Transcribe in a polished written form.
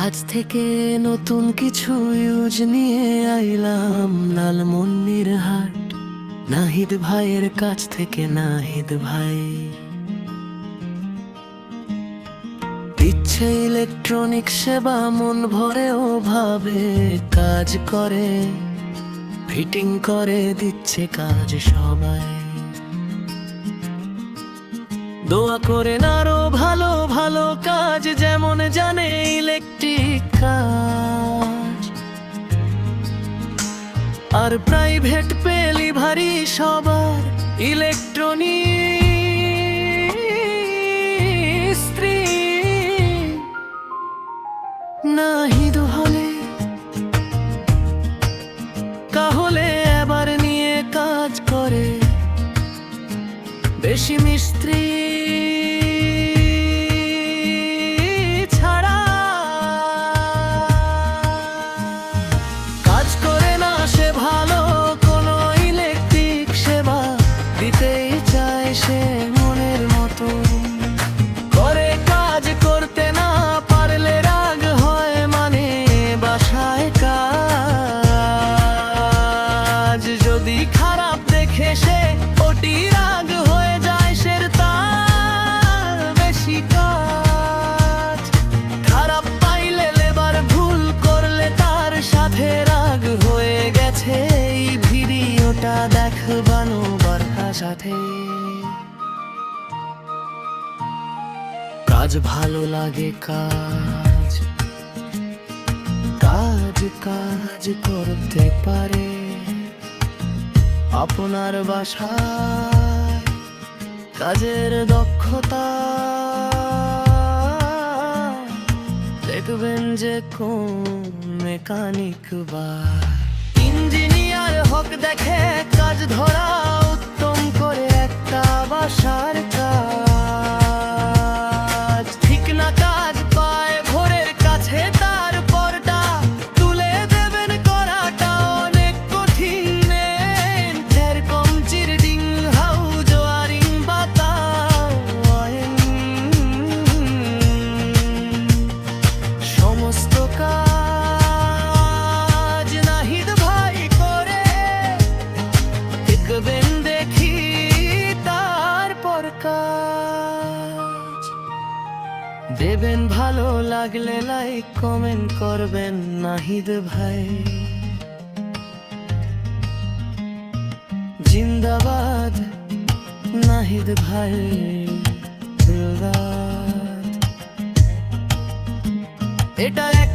আজ থেকে নতুন কিছু ইউজ নিয়ে আইলাম লালমনির হাট। নাহিদ ভাইয়ের কাছ থেকে নাহিদ ভাই দিচ্ছে ইলেকট্রনিক সেবা, মন ভরেও ভাবে কাজ করে, ফিটিং করে দিচ্ছে কাজ সবাই। দোয়া করেন আরো ভালো ভালো কাজ, যেমন জানে ইলেকট্রিক কাজ। আর প্রাইভেট ডেলিভারি সবার ইলেকট্রনিক স্ত্রী। নাহিদ হলে তাহলে এবার নিয়ে কাজ করে বেশি মিস্ত্রি ছাড়া। কাজ করে না সে ভালো কোনো ইলেকট্রিক সেবা, দিতেই চায় সে মনের মতো করে। কাজ করতে না পারলে রাগ হয়, মানে বাসায় কাজ যদি খারাপ দেখে সে ওটি রাগ হয়ে যায়। সের তার বেশি কাজ খারাপ পাইলে লেবার ভুল করলে তার সাথে রাগ হয়ে গেছে। এই ভিডিওটা দেখবানো বারকার সাথে। কাজ ভালো লাগে কাজ, কাজ কাজ করতে পারে আপনার বাসায়। কাজের দক্ষতা দেখবেন যে কোন মেকানিক বা ইঞ্জিনিয়ার হোক, দেখে কাজ ধরা উত্তম করে একটা বাসার কাজ। ঠিক না কাজ পায় ভোরের কাছে, তারপরটা তুলে দেবেন করাটা অনেক কঠিন। যেরকম চিরডিং হাউজ ওয়ারিং বাতা সমস্ত কাজ নাহিদ ভাই করে। দেখবেন দেখি তারপর কাজ দেবেন। ভালো লাগলে লাইক কমেন্ট করবেন নাহিদ ভাই। জিন্দাবাদ নাহিদ ভাই, জিন্দাবাদ। এটা এক